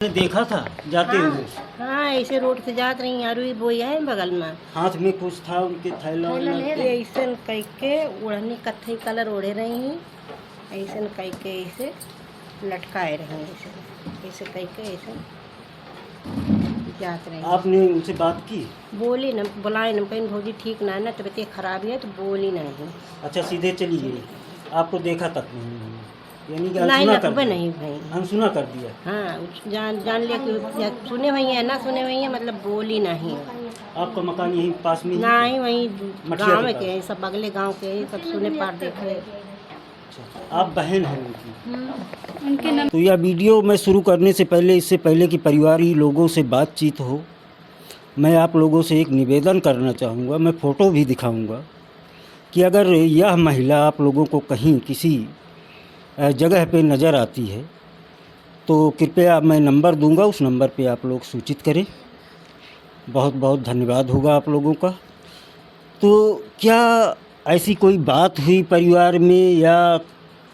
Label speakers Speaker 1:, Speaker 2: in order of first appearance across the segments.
Speaker 1: देखा था जाते हुए।
Speaker 2: हाँ ऐसे रोड से जात रही अरुई बोई है बगल में।
Speaker 1: हाथ में कुछ था उनके थैला वैला।
Speaker 2: ऐसे कई के ओढ़नी कत्थई कलर ओढ़े रही, ऐसे कई के ऐसे लटकाए रही, ऐसे कई के ऐसे जात रही।
Speaker 1: आपने उनसे बात की?
Speaker 2: बोली न, बुलाए न, कहीं भौजी ठीक ना है ना, तबीयत खराब है, तो बोली नहीं।
Speaker 1: अच्छा सीधे चली गई, आपको देखा तक नहीं? यानी कि
Speaker 2: नहीं
Speaker 1: अनसुना कर
Speaker 2: लगभग
Speaker 1: दिया?
Speaker 2: नहीं भाई,
Speaker 1: अनसुना कर दिया।
Speaker 2: हाँ जान लिया कि सुने हुई है ना सुने हुई है, मतलब बोली नहीं।
Speaker 1: आपका मकान यहीं पास में ही?
Speaker 2: नहीं वही
Speaker 1: मठिया
Speaker 2: गांव
Speaker 1: के
Speaker 2: के हैं, सब अगले गांव के हैं, सब सुने पार देखे।
Speaker 1: अच्छा, आप बहन हैं उनकी? तो यह वीडियो मैं शुरू करने से पहले, इससे पहले कि परिवारी लोगों से बातचीत हो, मैं आप लोगों से एक निवेदन करना चाहूँगा। मैं फ़ोटो भी दिखाऊँगा कि अगर यह महिला आप लोगों को कहीं किसी जगह पे नज़र आती है तो कृपया मैं नंबर दूंगा, उस नंबर पे आप लोग सूचित करें। बहुत बहुत धन्यवाद होगा आप लोगों का। तो क्या ऐसी कोई बात हुई परिवार में या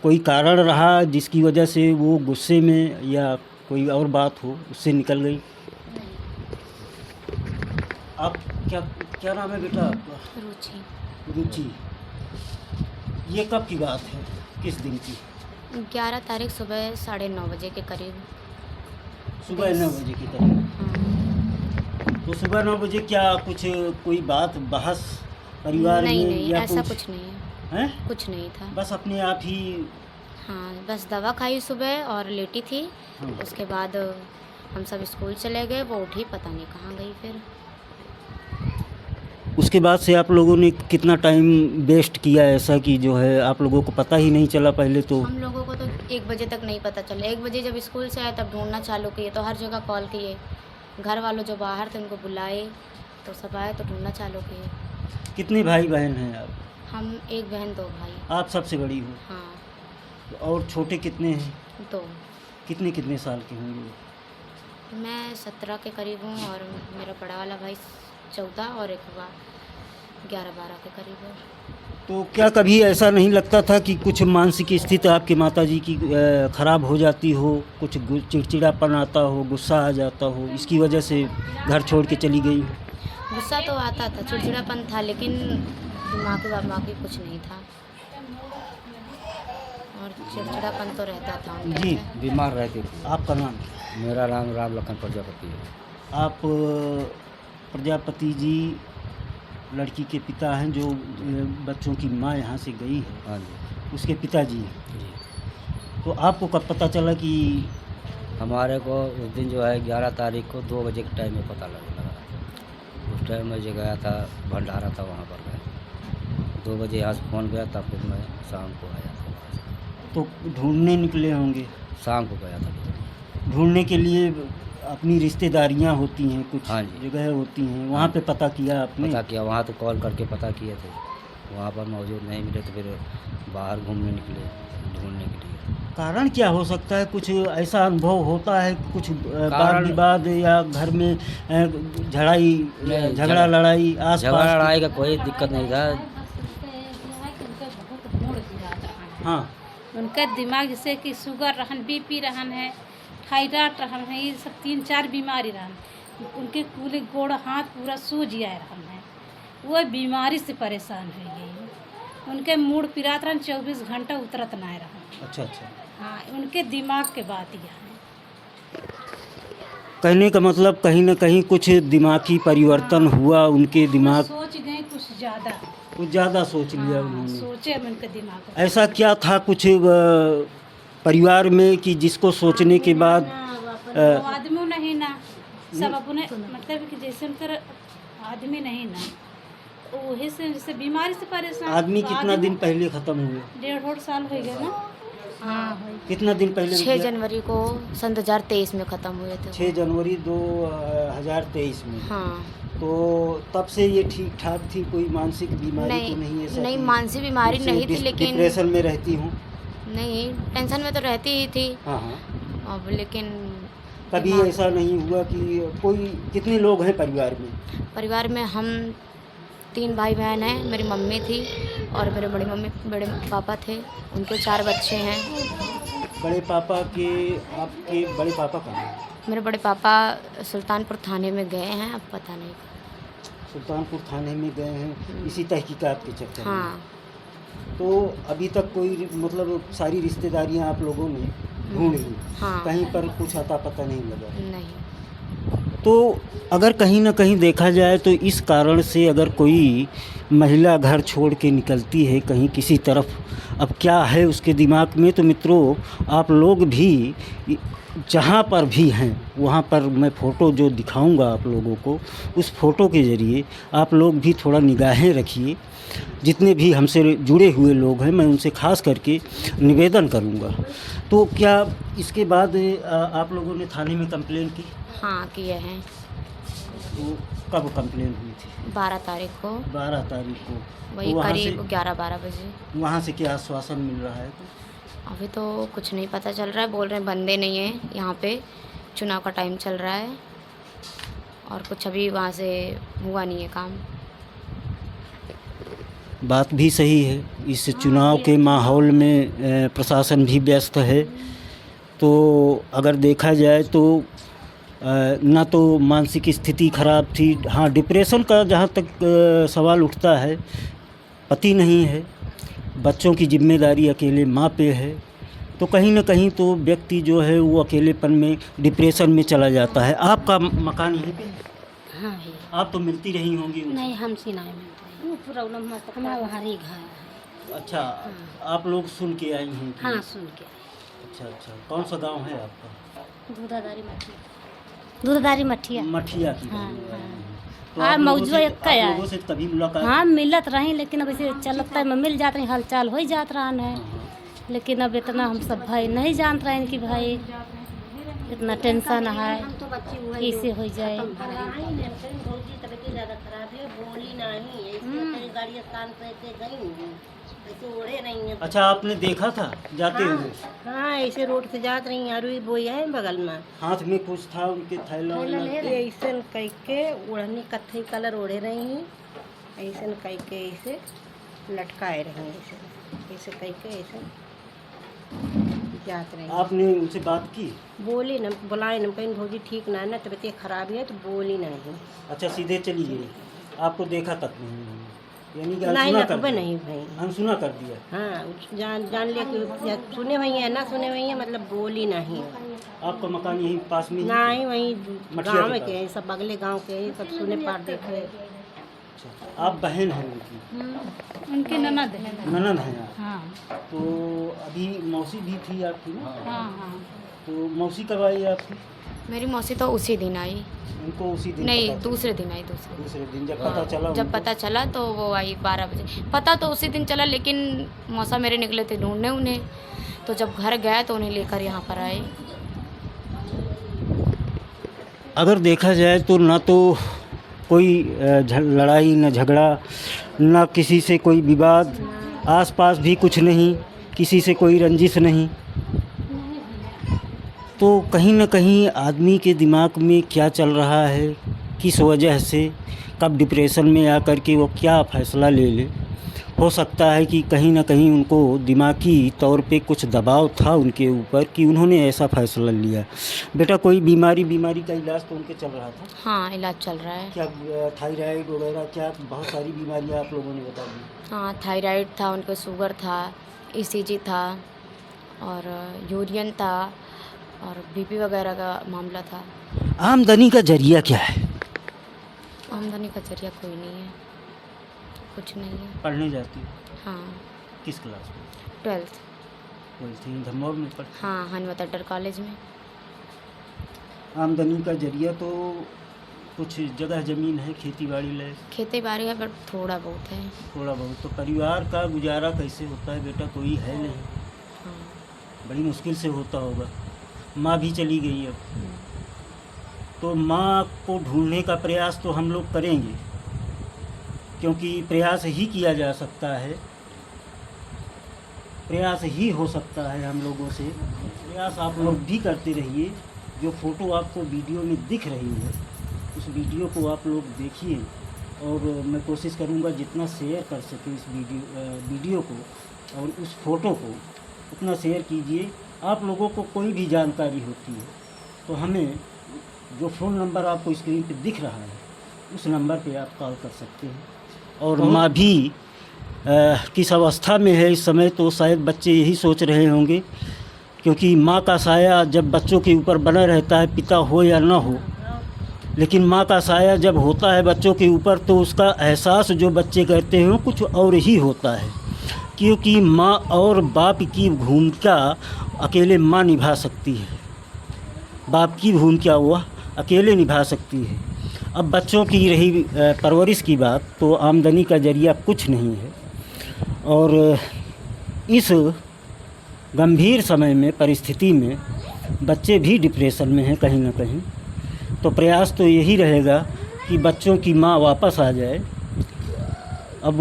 Speaker 1: कोई कारण रहा जिसकी वजह से वो गुस्से में या कोई और बात हो उससे निकल गई? आप क्या क्या नाम है बेटा आपका?
Speaker 3: रुचि।
Speaker 1: रुचि। ये कब की बात है, किस दिन की?
Speaker 3: 11 तारीख सुबह 9:30 बजे के करीब।
Speaker 1: सुबह 9 बजे की करीब।
Speaker 3: हाँ।
Speaker 1: तो सुबह 9 बजे क्या कुछ कोई बात बहस परिवार
Speaker 3: नहीं
Speaker 1: में
Speaker 3: नहीं
Speaker 1: या
Speaker 3: ऐसा कुछ नहीं है,
Speaker 1: हैं?
Speaker 3: कुछ नहीं था।
Speaker 1: बस अपने आप ही?
Speaker 3: हाँ बस दवा खाई सुबह और लेटी थी।
Speaker 1: हाँ।
Speaker 3: उसके बाद हम सब स्कूल चले गए, वो उठी पता नहीं कहाँ गई। फिर
Speaker 1: उसके बाद से आप लोगों ने कितना टाइम वेस्ट किया ऐसा कि जो है आप लोगों को पता ही नहीं चला? पहले तो
Speaker 3: हम लोगों को तो 1 बजे तक नहीं पता चला। 1 बजे जब स्कूल से आए तब ढूंढना चालू किए, तो हर जगह कॉल किए, घर वालों जो बाहर थे उनको बुलाए, तो सब आए तो ढूंढना चालू किए।
Speaker 1: कितने भाई बहन हैं आप?
Speaker 3: हम 1 बहन 2 भाई।
Speaker 1: आप सबसे बड़ी हो?
Speaker 3: हाँ।
Speaker 1: और छोटे कितने हैं?
Speaker 3: 2।
Speaker 1: कितने कितने साल के होंगे?
Speaker 3: मैं 17 के करीब हूँ और मेरा बड़ा वाला भाई 14 और एक हुआ 11-12 के करीब है।
Speaker 1: तो क्या कभी ऐसा नहीं लगता था कि कुछ मानसिक स्थिति आपके माताजी की ख़राब हो जाती हो, कुछ चिड़चिड़ापन आता हो, गुस्सा आ जाता हो, इसकी वजह से घर छोड़ के चली गई?
Speaker 3: गुस्सा तो आता था, चिड़चिड़ापन था, लेकिन दिमागी कुछ नहीं था, और चिड़चिड़ापन तो रहता था उनके
Speaker 1: जी।
Speaker 3: में।
Speaker 4: बीमार रहती थी।
Speaker 1: आपका नाम?
Speaker 4: मेरा नाम राम लखन प्रजापति है।
Speaker 1: आप प्रजापति जी लड़की के पिता हैं जो बच्चों की माँ यहाँ से गई है?
Speaker 4: हाँ जी।
Speaker 1: उसके पिताजी हैं?
Speaker 4: जी।
Speaker 1: तो आपको कब पता चला कि?
Speaker 4: हमारे को उस दिन जो है 11 तारीख को 2 बजे के टाइम में पता लगा। उस टाइम में जो गया था भंडारा था, वहाँ पर गया 2 बजे यहाँ से फ़ोन गया था, फिर मैं शाम को आया था वहाँ से।
Speaker 1: तो ढूंढने निकले होंगे?
Speaker 4: शाम को गया था।
Speaker 1: ढूंढने के लिए अपनी रिश्तेदारियां होती हैं, कुछ
Speaker 4: हाँ जी।
Speaker 1: जगह होती हैं, वहाँ पे पता किया आपने?
Speaker 4: पता किया, वहाँ तो कॉल करके पता किए थे, वहाँ पर मौजूद नहीं मिले तो फिर बाहर घूमने निकले ढूंढने के लिए।
Speaker 1: कारण क्या हो सकता है? कुछ ऐसा अनुभव होता है, कुछ वाद
Speaker 4: कारण-
Speaker 1: विवाद या घर में झगड़ा लड़ाई आस
Speaker 4: झगड़ा लड़ाई का कोई दिक्कत नहीं था।
Speaker 1: हाँ।
Speaker 5: उनका दिमाग जैसे कि शुगर रहन, बीपी रहन है, थायराइड रहन है, ये सब 3-4 बीमारी रहन। उनके पूरे गोड़ हाथ पूरा सूज आए रहन है, वो बीमारी से परेशान है। ये उनके मूड पिरात रहन, 24 घंटा उतरत ना रहन।
Speaker 1: अच्छा अच्छा।
Speaker 5: हाँ उनके दिमाग के बात यह है।
Speaker 1: कहने का मतलब कहीं ना कहीं कुछ दिमागी परिवर्तन हुआ उनके दिमाग,
Speaker 5: सोच गए
Speaker 1: कुछ ज़्यादा सोच लिया
Speaker 5: हाँ,
Speaker 1: उन्होंने।
Speaker 5: सोचे में उनके दिमाग में।
Speaker 1: ऐसा क्या था कुछ परिवार में कि जिसको सोचने के बाद
Speaker 5: वो आदमी नहीं ना, सब अपने मतलब कि जैसे उनकर आदमी नहीं ना, वही से जैसे बीमारी से परेशान।
Speaker 1: आदमी कितना दिन पहले ख़त्म हुए?
Speaker 5: 1.5 साल हो गया ना। हाँ
Speaker 1: कितना दिन पहले?
Speaker 3: 6 जनवरी को सन 2023 में ख़त्म हुए थे।
Speaker 1: 6 जनवरी 2023 में।
Speaker 3: हाँ।
Speaker 1: तो तब से ये ठीक ठाक थी, कोई मानसिक बीमारी तो नहीं? ऐसा
Speaker 3: नहीं
Speaker 1: कि
Speaker 3: मानसिक बीमारी
Speaker 1: जैसे
Speaker 3: नहीं थी, लेकिन
Speaker 1: डिप्रेशन में रहती हूँ?
Speaker 3: नहीं, टेंशन में तो रहती ही थी।
Speaker 1: हाँ हाँ।
Speaker 3: अब लेकिन
Speaker 1: कभी
Speaker 3: दिमाग-
Speaker 1: ऐसा नहीं हुआ कि कोई? कितने लोग हैं परिवार में?
Speaker 3: परिवार में हम 3 भाई बहन हैं, मेरी मम्मी थी और मेरे बड़े पापा थे, उनके 4 बच्चे हैं।
Speaker 1: बड़े पापा के, आपके बड़े पापा कहाँ हैं?
Speaker 3: मेरे बड़े पापा सुल्तानपुर थाने में गए हैं, अब पता नहीं।
Speaker 1: सुल्तानपुर थाने में गए हैं इसी तहकीकात के चक्कर में।
Speaker 3: हाँ।
Speaker 1: तो अभी तक कोई मतलब सारी रिश्तेदारियां आप लोगों ने ढूंढ ली,
Speaker 3: हाँ।
Speaker 1: कहीं पर कुछ अता पता नहीं लगा।
Speaker 3: नहीं।
Speaker 1: तो अगर कहीं ना कहीं देखा जाए तो इस कारण से अगर कोई महिला घर छोड़ के निकलती है कहीं किसी तरफ, अब क्या है उसके दिमाग में, तो मित्रों आप लोग भी जहाँ पर भी हैं वहाँ पर मैं फ़ोटो जो दिखाऊंगा आप लोगों को, उस फ़ोटो के ज़रिए आप लोग भी थोड़ा निगाहें रखिए। जितने भी हमसे जुड़े हुए लोग हैं मैं उनसे ख़ास करके निवेदन करूंगा। तो क्या इसके बाद आप लोगों ने थाने में कंप्लेन की?
Speaker 3: हाँ, किए हैं।
Speaker 1: तो कब कंप्लेन हुई थी?
Speaker 3: 12 तारीख को।
Speaker 1: 12 तारीख को।
Speaker 3: वही
Speaker 1: तो वहाँ
Speaker 3: करीब
Speaker 1: से
Speaker 3: 11-12 बजे।
Speaker 1: वहाँ से क्या आश्वासन मिल रहा है?
Speaker 3: अभी तो कुछ नहीं पता चल रहा है, बोल रहे हैं बंदे नहीं हैं यहाँ पे, चुनाव का टाइम चल रहा है और कुछ अभी वहाँ से हुआ नहीं है काम।
Speaker 1: बात भी सही है, इस चुनाव के माहौल में प्रशासन भी व्यस्त है। तो अगर देखा जाए तो ना तो मानसिक स्थिति खराब थी, हाँ डिप्रेशन का जहाँ तक सवाल उठता है, पति नहीं है, बच्चों की जिम्मेदारी अकेले माँ पे है, तो कहीं ना कहीं तो व्यक्ति जो है वो अकेलेपन में डिप्रेशन में चला जाता है। आपका मकान यहीं पे है?
Speaker 2: हाँ भैया।
Speaker 1: आप तो मिलती रही होंगी उनसे।
Speaker 2: नहीं, हम सिनाई में वो प्रॉब्लम हमारा वहाँ ही घर है।
Speaker 1: अच्छा, आप लोग सुन के आई हैं कि?
Speaker 2: हाँ, सुन के।
Speaker 1: अच्छा, कौन सा गांव है आपका?
Speaker 2: दूधदारी मठिया।
Speaker 1: मठिया की
Speaker 2: हाँ,
Speaker 1: बहन
Speaker 2: हाँ।
Speaker 1: हैं। तो
Speaker 2: हाँ,
Speaker 1: आप लोगों
Speaker 2: मौजूद
Speaker 1: से-
Speaker 2: एक का
Speaker 1: आप
Speaker 2: है।
Speaker 1: लोगों से कभी मुलाकात?
Speaker 2: हाँ, मिलत रही, लेकिन अब ऐसे चलता है मिल जाते हैं, हालचाल हो ही जात रहा है। लेकिन अब इतना हम सब भाई नहीं जान रहे हैं कि भाई इतना टेंशन है कैसे हो जाए।
Speaker 1: अच्छा, आपने देखा था जाते हुए?
Speaker 2: हाँ, ऐसे रोड से जात रही, अरुई बोई है बगल में,
Speaker 1: हाथ में कुछ था उनके, थैला वैला?
Speaker 2: ऐसे कह के ओढ़नी कत्थई कलर ओढ़े रही, ऐसे कह के ऐसे लटकाए रही, ऐसे कह के ऐसे जात रही।
Speaker 1: आपने उनसे बात की?
Speaker 2: बोली न, बुलाए न, कहीं भौजी ठीक ना है ना, तबीयत खराब है, तो बोली नहीं।
Speaker 1: अच्छा, सीधे चली गई, आपको देखा तक नहीं? यानी कि
Speaker 2: नहीं,
Speaker 1: अनसुना कर
Speaker 2: नकबे
Speaker 1: दिया?
Speaker 2: नहीं भाई।
Speaker 1: अनसुना कर दिया।
Speaker 2: हाँ, जान लिया कि या सुने हुई है ना सुने हुई है, मतलब बोली नहीं।
Speaker 1: आपका मकान यहीं पास में ही?
Speaker 2: नहीं, वहीं
Speaker 1: मठिया
Speaker 2: गाँव
Speaker 1: के
Speaker 2: के हैं, सब अगले गांव के हैं, सब सुने पार देखे।
Speaker 1: अच्छा, आप बहन हैं उनकी?
Speaker 5: उनकी ननद है।
Speaker 1: ननद हैं आप?
Speaker 5: हाँ
Speaker 1: तो अभी मौसी भी थी आपकी ना?
Speaker 5: हाँ हाँ।
Speaker 1: तो मौसी कब आई आपकी?
Speaker 3: मेरी मौसी तो उसी दिन आई।
Speaker 1: उनको उसी दिन?
Speaker 3: नहीं,
Speaker 1: पता चला?
Speaker 3: दूसरे दिन आई।
Speaker 1: दूसरे दिन जब
Speaker 3: हाँ,
Speaker 1: पता चला
Speaker 3: जब
Speaker 1: उनको?
Speaker 3: पता चला तो वो आई 12 बजे। पता तो उसी दिन चला, लेकिन मौसा मेरे निकले थे ढूंढने उन्हें, तो जब घर गया तो उन्हें लेकर यहाँ पर आए।
Speaker 1: अगर देखा जाए तो ना तो कोई लड़ाई, न झगड़ा, न किसी से कोई विवाद, आसपास भी कुछ नहीं, किसी से कोई रंजिश नहीं। तो कहीं ना कहीं आदमी के दिमाग में क्या चल रहा है, किस वजह से, कब डिप्रेशन में आकर के वो क्या फ़ैसला ले ले। हो सकता है कि कहीं ना कहीं उनको दिमागी तौर पे कुछ दबाव था उनके ऊपर कि उन्होंने ऐसा फ़ैसला लिया। बेटा, कोई बीमारी का इलाज तो उनके चल रहा था?
Speaker 3: हाँ, इलाज चल रहा है।
Speaker 1: क्या थायराइड वगैरह, क्या बहुत सारी बीमारियां आप लोगों ने बता दी?
Speaker 3: हाँ, थायराइड था उनको, शुगर था, ECG था और यूरियन था और BP वगैरह का मामला था।
Speaker 1: आमदनी का जरिया क्या है?
Speaker 3: आमदनी का जरिया कोई नहीं है, कुछ नहीं है।
Speaker 1: पढ़ने जाती हो?
Speaker 3: हाँ,
Speaker 1: किस क्लास में?
Speaker 3: 12th।
Speaker 1: बोलती हैं धमौर में पढ़।
Speaker 3: हाँ, हनवत अड्डर कॉलेज में।
Speaker 1: आमदनी का जरिया तो कुछ जगह ज़मीन है, खेती बाड़ी ले?
Speaker 3: खेती बाड़ी है, बट थोड़ा बहुत है।
Speaker 1: थोड़ा बहुत। तो परिवार का गुजारा कैसे होता है बेटा? कोई है नहीं,
Speaker 3: हाँ।
Speaker 1: बड़ी मुश्किल से होता होगा। माँ भी चली गई अब, तो माँ को ढूंढने का प्रयास तो हम लोग करेंगे, क्योंकि प्रयास ही किया जा सकता है, प्रयास ही हो सकता है हम लोगों से। प्रयास आप लोग भी करते रहिए। जो फ़ोटो आपको वीडियो में दिख रही है, उस वीडियो को आप लोग देखिए और मैं कोशिश करूँगा जितना शेयर कर सके इस वीडियो को और उस फ़ोटो को उतना शेयर कीजिए। आप लोगों को कोई भी जानकारी होती है तो हमें जो फ़ोन नंबर आपको स्क्रीन पे दिख रहा है उस नंबर पे आप कॉल कर सकते हैं। और माँ भी किस अवस्था में है इस समय, तो शायद बच्चे यही सोच रहे होंगे, क्योंकि माँ का साया जब बच्चों के ऊपर बना रहता है, पिता हो या ना हो, लेकिन माँ का साया जब होता है बच्चों के ऊपर तो उसका एहसास जो बच्चे करते हैं कुछ और ही होता है, क्योंकि माँ और बाप की भूमिका अकेले माँ निभा सकती है, बाप की भूमिका वह अकेले निभा सकती है। अब बच्चों की रही परवरिश की बात, तो आमदनी का जरिया कुछ नहीं है, और इस गंभीर समय में, परिस्थिति में बच्चे भी डिप्रेशन में हैं कहीं ना कहीं। तो प्रयास तो यही रहेगा कि बच्चों की माँ वापस आ जाए। अब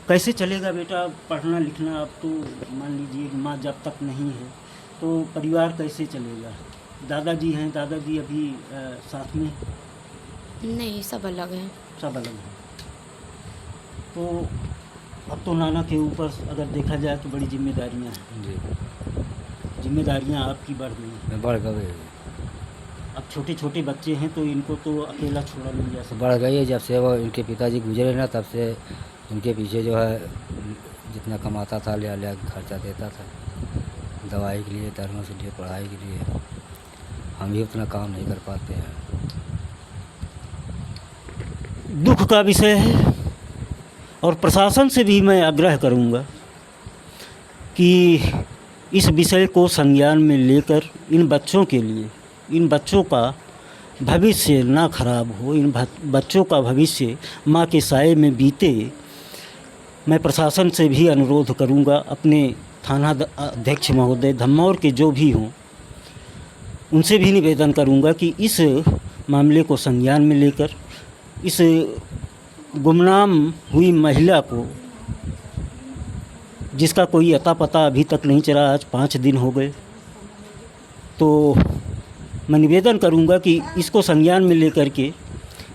Speaker 1: कैसे चलेगा बेटा पढ़ना लिखना? अब तो मान लीजिए माँ जब तक नहीं है तो परिवार कैसे चलेगा? दादाजी हैं, दादाजी अभी साथ में?
Speaker 3: नहीं, सब अलग हैं।
Speaker 1: सब अलग हैं। तो अब तो नाना के ऊपर अगर देखा जाए तो बड़ी जिम्मेदारियां हैं।
Speaker 4: जी,
Speaker 1: जिम्मेदारियां आपकी बढ़ गई हैं।
Speaker 4: बढ़ गई।
Speaker 1: अब छोटे छोटे बच्चे हैं तो इनको तो अकेला छोड़ा नहीं जा सकता।
Speaker 4: बढ़ गई है। जब से वो इनके पिताजी गुजरे ना, तब से इनके पीछे जो है जितना कमाता था ले ले खर्चा देता था, दवाई के लिए, धर्म के लिए, पढ़ाई के लिए। हम भी उतना काम नहीं कर पाते हैं।
Speaker 1: दुख का विषय है, और प्रशासन से भी मैं आग्रह करूंगा कि इस विषय को संज्ञान में लेकर इन बच्चों के लिए, इन बच्चों का भविष्य ना खराब हो, इन बच्चों का भविष्य माँ के साए में बीते। मैं प्रशासन से भी अनुरोध करूंगा, अपने थाना अध्यक्ष महोदय धम्मौर के जो भी हों उनसे भी निवेदन करूंगा कि इस मामले को संज्ञान में लेकर इस गुमनाम हुई महिला को, जिसका कोई अता पता अभी तक नहीं चला, आज 5 दिन हो गए, तो मैं निवेदन करूंगा कि इसको संज्ञान में लेकर के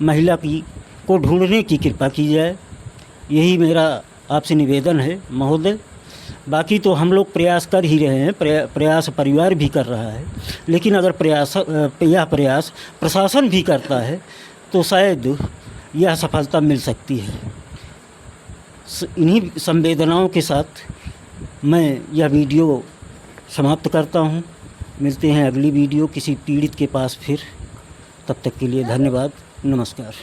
Speaker 1: महिला को ढूंढने की कृपा की जाए। यही मेरा आपसे निवेदन है महोदय। बाकी तो हम लोग प्रयास कर ही रहे हैं, प्रयास परिवार भी कर रहा है, लेकिन अगर यह प्रयास प्रशासन भी करता है तो शायद यह सफलता मिल सकती है। इन्हीं संवेदनाओं के साथ मैं यह वीडियो समाप्त करता हूँ। मिलते हैं अगली वीडियो किसी पीड़ित के पास फिर। तब तक के लिए धन्यवाद, नमस्कार।